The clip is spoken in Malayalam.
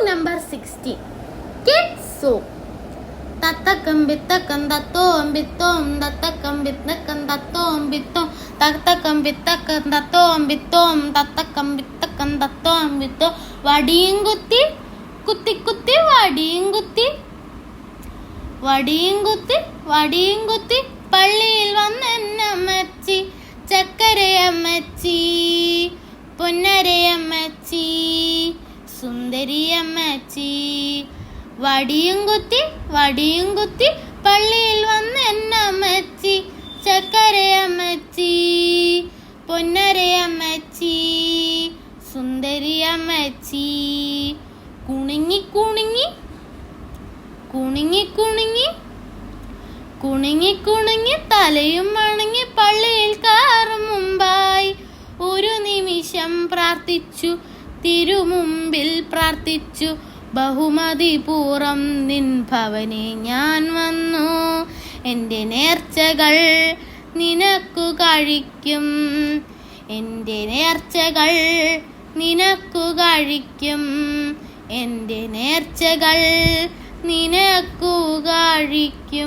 number 16. Kids song. Tatakam bitakam datom bitom tatakam bitakam datom bitom tatakam bitakam datom bitom tatakam bitakam datom bitom വടിയും കുത്തി കുത്തി കുത്തി വടിയും കുത്തി വടിയും കുത്തി വടിയും കുത്തി പള്ളിയിൽ വന്നെന്നമ്മച്ചി ചക്കരയമ്മച്ചി പൊന്നരയമ്മച്ചി സുന്ദരിയമ്മച്ചി വടിയും കുത്തി പള്ളിയിൽ വന്നെന്നമ്മച്ചി ചക്കരയമ്മച്ചി പൊന്നരയമ്മച്ചി സുന്ദരിയമ്മച്ചി കുണുങ്ങി കുണുങ്ങി കുണുങ്ങി കുണുങ്ങി കുണുങ്ങി കുണുങ്ങി തലയും വണങ്ങി പള്ളിയിൽ കയറും മുമ്പായി ഒരു നിമിഷം പ്രാർത്ഥിച്ചു തിരുമുമ്പിൽ പ്രാർത്ഥിച്ചു ബഹുമതിപൂർവം നിൻ ഭവനെ ഞാൻ വന്നു എൻ്റെ നേർച്ചകൾ നിനക്കു കഴിക്കും എൻ്റെ നേർച്ചകൾ നിനക്കു കഴിക്കും എൻ്റെ നേർച്ചകൾ നിനക്കു കഴിക്കും